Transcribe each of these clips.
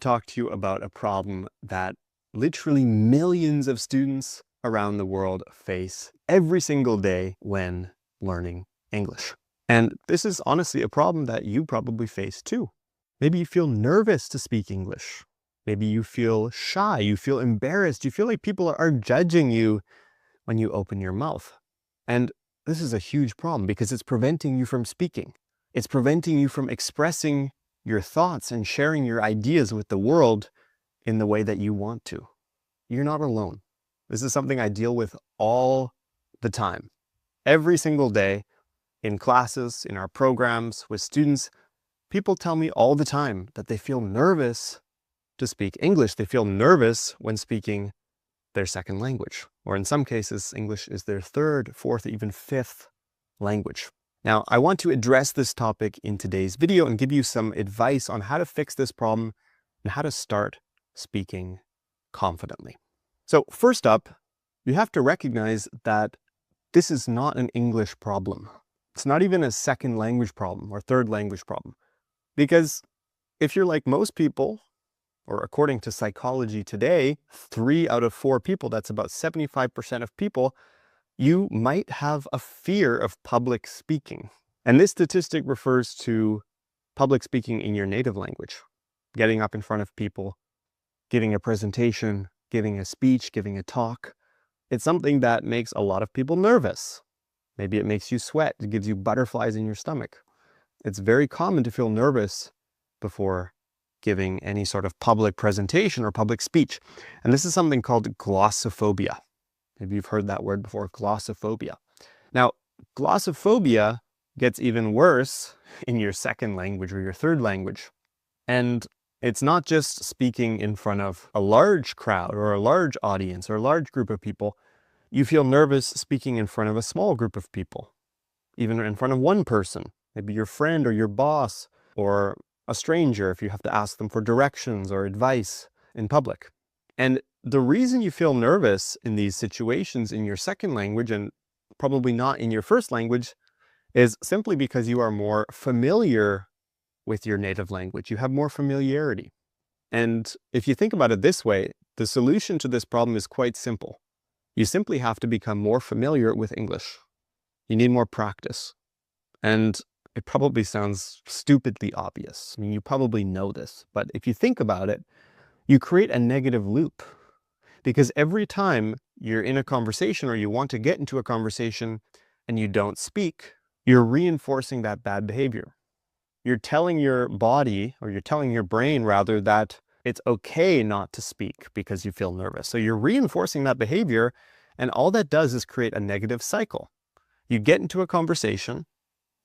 talk to you about a problem that literally millions of students around the world face every single day when learning English. And this is honestly a problem that you probably face too. Maybe you feel nervous to speak English. Maybe you feel shy, you feel embarrassed, you feel like people are judging you when you open your mouth. And this is a huge problem because it's preventing you from speaking. It's preventing you from expressing your thoughts and sharing your ideas with the world in the way that you want to. You're not alone. This is something I deal with all the time. Every single day, in classes, in our programs, with students, people tell me all the time that they feel nervous to speak English. They feel nervous when speaking their second language, or in some cases, English is their third, fourth, even fifth language. Now, I want to address this topic in today's video and give you some advice on how to fix this problem and how to start speaking confidently. So first up, you have to recognize that this is not an English problem. It's not even a second language problem or third language problem. Because if you're like most people, or according to psychology today, 3 out of 4 people, that's about 75% of people, you might have a fear of public speaking. And this statistic refers to public speaking in your native language. Getting up in front of people, giving a presentation, giving a speech, giving a talk. It's something that makes a lot of people nervous. Maybe it makes you sweat, it gives you butterflies in your stomach. It's very common to feel nervous before giving any sort of public presentation or public speech. And this is something called glossophobia. Maybe you've heard that word before, glossophobia. Now, glossophobia gets even worse in your second language or your third language. And it's not just speaking in front of a large crowd or a large audience or a large group of people. You feel nervous speaking in front of a small group of people, even in front of one person, maybe your friend or your boss or a stranger if you have to ask them for directions or advice in public. And the reason you feel nervous in these situations in your second language and probably not in your first language is simply because you are more familiar with your native language. You have more familiarity. And if you think about it this way, the solution to this problem is quite simple. You simply have to become more familiar with English. You need more practice. And it probably sounds stupidly obvious. I mean, you probably know this, but if you think about it, you create a negative loop. Because every time you're in a conversation or you want to get into a conversation and you don't speak, you're reinforcing that bad behavior. You're telling your body, or you're telling your brain rather, that it's okay not to speak because you feel nervous. So you're reinforcing that behavior, and all that does is create a negative cycle. You get into a conversation,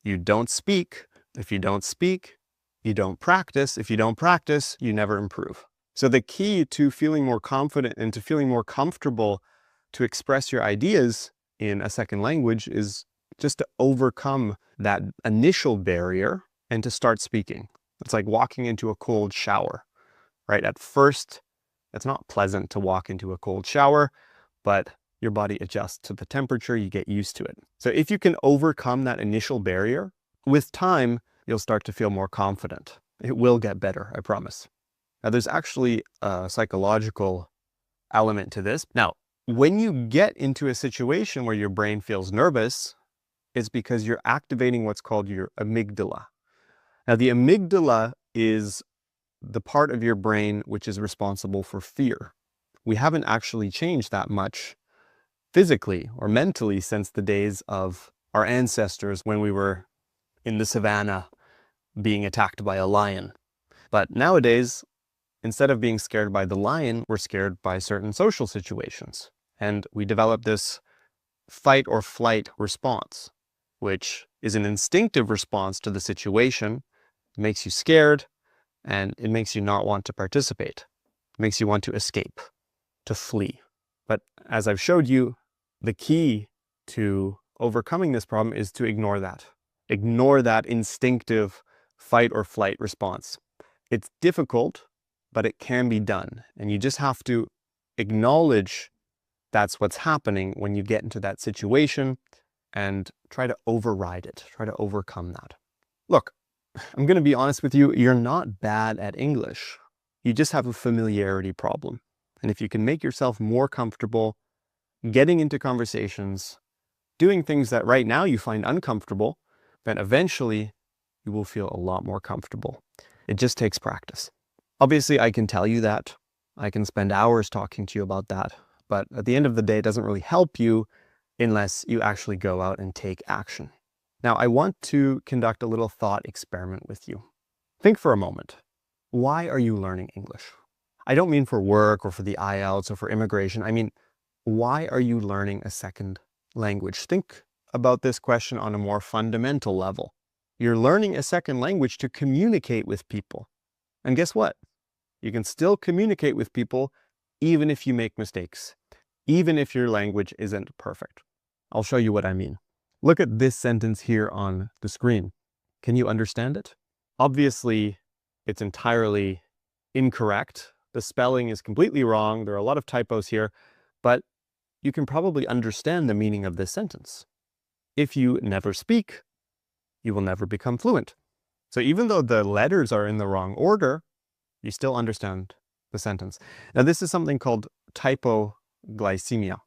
you don't speak. If you don't speak, you don't practice. If you don't practice, you never improve. So the key to feeling more confident and to feeling more comfortable to express your ideas in a second language is just to overcome that initial barrier and to start speaking. It's like walking into a cold shower, right? At first, it's not pleasant to walk into a cold shower, but your body adjusts to the temperature, you get used to it. So if you can overcome that initial barrier, with time, you'll start to feel more confident. It will get better, I promise. Now, there's actually a psychological element to this. Now, when you get into a situation where your brain feels nervous, it's because you're activating what's called your amygdala. Now, the amygdala is the part of your brain which is responsible for fear. We haven't actually changed that much physically or mentally since the days of our ancestors when we were in the savannah being attacked by a lion. But nowadays, instead of being scared by the lion, we're scared by certain social situations. And we develop this fight or flight response, which is an instinctive response to the situation. It makes you scared, and it makes you not want to participate. It makes you want to escape, to flee. But as I've showed you, the key to overcoming this problem is to ignore that. Ignore that instinctive fight or flight response. It's difficult, but it can be done. And you just have to acknowledge that's what's happening when you get into that situation and try to override it, try to overcome that. Look, I'm going to be honest with you, you're not bad at English. You just have a familiarity problem. And if you can make yourself more comfortable getting into conversations, doing things that right now you find uncomfortable, then eventually you will feel a lot more comfortable. It just takes practice. Obviously, I can tell you that. I can spend hours talking to you about that. But at the end of the day, it doesn't really help you unless you actually go out and take action. Now, I want to conduct a little thought experiment with you. Think for a moment. Why are you learning English? I don't mean for work or for the IELTS or for immigration. I mean, why are you learning a second language? Think about this question on a more fundamental level. You're learning a second language to communicate with people. And guess what? You can still communicate with people even if you make mistakes, even if your language isn't perfect. I'll show you what I mean. Look at this sentence here on the screen. Can you understand it? Obviously, it's entirely incorrect. The spelling is completely wrong. There are a lot of typos here, but you can probably understand the meaning of this sentence. If you never speak, you will never become fluent. So even though the letters are in the wrong order, you still understand the sentence. Now, this is something called typoglycemia.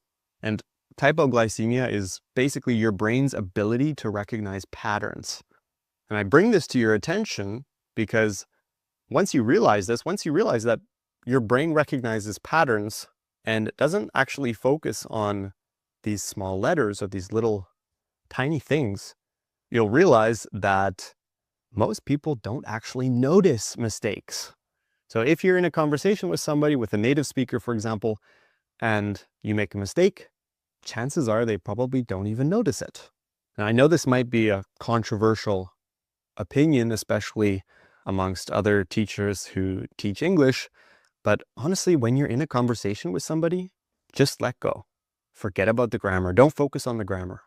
And typoglycemia is basically your brain's ability to recognize patterns. And I bring this to your attention because once you realize that your brain recognizes patterns and doesn't actually focus on these small letters or these little tiny things, you'll realize that most people don't actually notice mistakes. So if you're in a conversation with somebody, with a native speaker, for example, and you make a mistake, chances are they probably don't even notice it. And I know this might be a controversial opinion, especially amongst other teachers who teach English, but honestly, when you're in a conversation with somebody, just let go. Forget about the grammar. Don't focus on the grammar.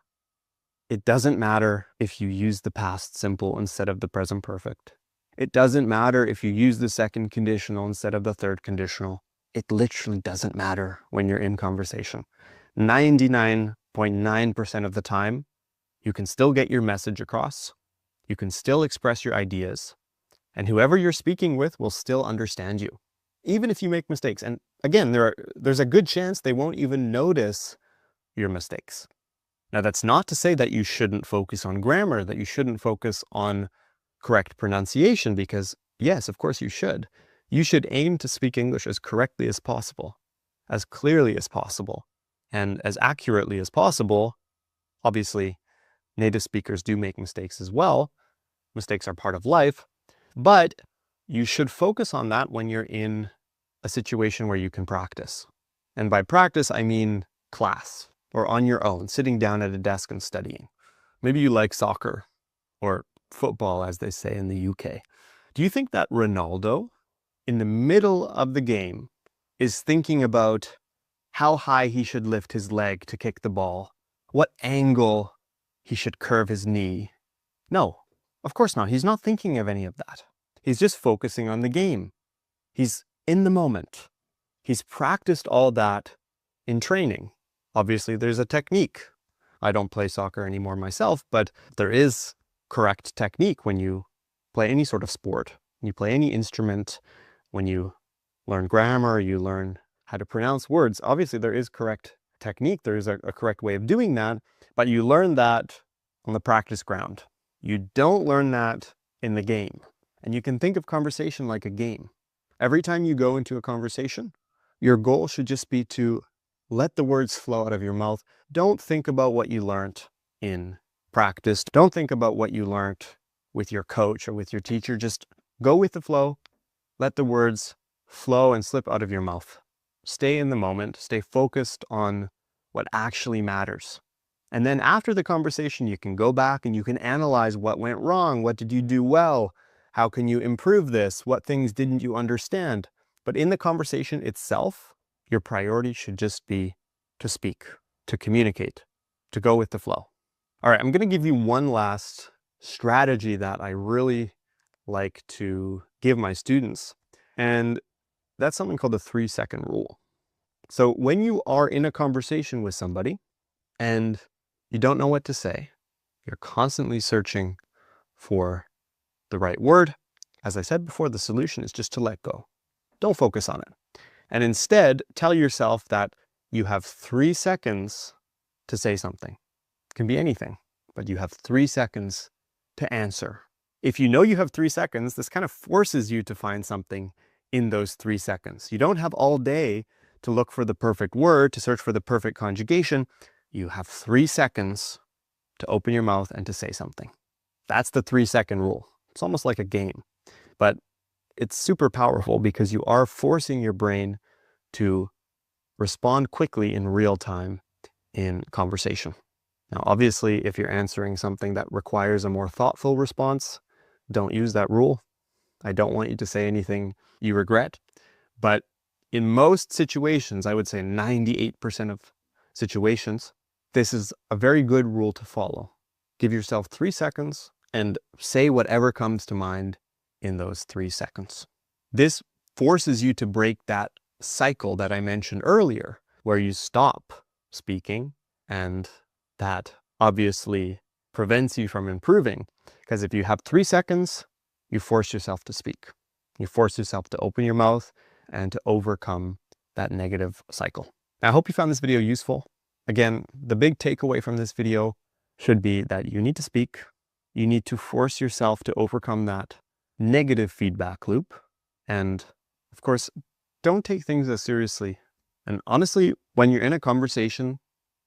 It doesn't matter if you use the past simple instead of the present perfect. It doesn't matter if you use the second conditional instead of the third conditional. It literally doesn't matter when you're in conversation. 99.9% of the time, you can still get your message across. You can still express your ideas. And whoever you're speaking with will still understand you, even if you make mistakes. And again, there's a good chance they won't even notice your mistakes. Now, that's not to say that you shouldn't focus on grammar, that you shouldn't focus on correct pronunciation, because yes, of course you should. You should aim to speak English as correctly as possible, as clearly as possible, and as accurately as possible. Obviously, native speakers do make mistakes as well. Mistakes are part of life, but you should focus on that when you're in a situation where you can practice. And by practice, I mean class or on your own, sitting down at a desk and studying. Maybe you like soccer or football, as they say in the UK. Do you think that Ronaldo, in the middle of the game, is thinking about how high he should lift his leg to kick the ball, what angle he should curve his knee? No, of course not. He's not thinking of any of that. He's just focusing on the game. He's in the moment. He's practiced all that in training. Obviously, there's a technique. I don't play soccer anymore myself, but there is correct technique when you play any sort of sport, when you play any instrument, when you learn grammar, you learn how to pronounce words. Obviously, there is correct technique. There is a correct way of doing that, but you learn that on the practice ground. You don't learn that in the game. And you can think of conversation like a game. Every time you go into a conversation, your goal should just be to let the words flow out of your mouth. Don't think about what you learned in practice. Don't think about what you learned with your coach or with your teacher. Just go with the flow. Let the words flow and slip out of your mouth. Stay in the moment. Stay focused on what actually matters. And then after the conversation, you can go back and you can analyze what went wrong. What did you do well? How can you improve this? What things didn't you understand? But in the conversation itself, your priority should just be to speak, to communicate, to go with the flow. All right, I'm going to give you one last strategy that I really like to give my students. And that's something called the 3-second rule. So when you are in a conversation with somebody and you don't know what to say, you're constantly searching for the right word. As I said before, the solution is just to let go. don't focus on it. And instead, tell yourself that you have 3 seconds to say something. It can be anything, but you have 3 seconds to answer. If you know you have 3 seconds, this kind of forces you to find something in those 3 seconds. You don't have all day to look for the perfect word, to search for the perfect conjugation. You have 3 seconds to open your mouth and to say something. That's the 3-second rule. It's almost like a game, but it's super powerful because you are forcing your brain to respond quickly in real time in conversation. Now, obviously, if you're answering something that requires a more thoughtful response, don't use that rule. I don't want you to say anything you regret, but in most situations, I would say 98% of situations, this is a very good rule to follow. Give yourself 3 seconds and say whatever comes to mind in those 3 seconds. This forces you to break that cycle that I mentioned earlier, where you stop speaking, and that obviously prevents you from improving, because if you have 3 seconds, you force yourself to speak. You force yourself to open your mouth and to overcome that negative cycle. Now, I hope you found this video useful. Again, the big takeaway from this video should be that you need to speak. You need to force yourself to overcome that negative feedback loop. And of course, don't take things as seriously. And honestly, when you're in a conversation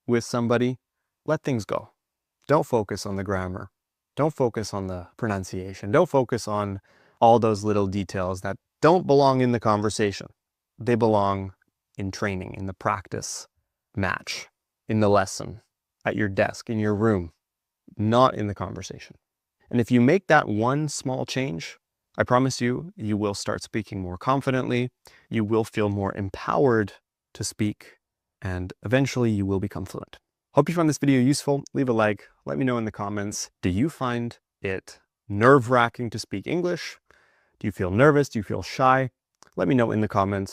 with somebody, let things go. Don't focus on the grammar. Don't focus on the pronunciation. Don't focus on all those little details that don't belong in the conversation. They belong in training, in the practice match, in the lesson, at your desk, in your room, not in the conversation. And if you make that one small change, I promise you, you will start speaking more confidently. You will feel more empowered to speak, and eventually you will become fluent. Hope you found this video useful. Leave a like. Let me know in the comments. Do you find it nerve-wracking to speak English? Do you feel nervous? Do you feel shy? Let me know in the comments.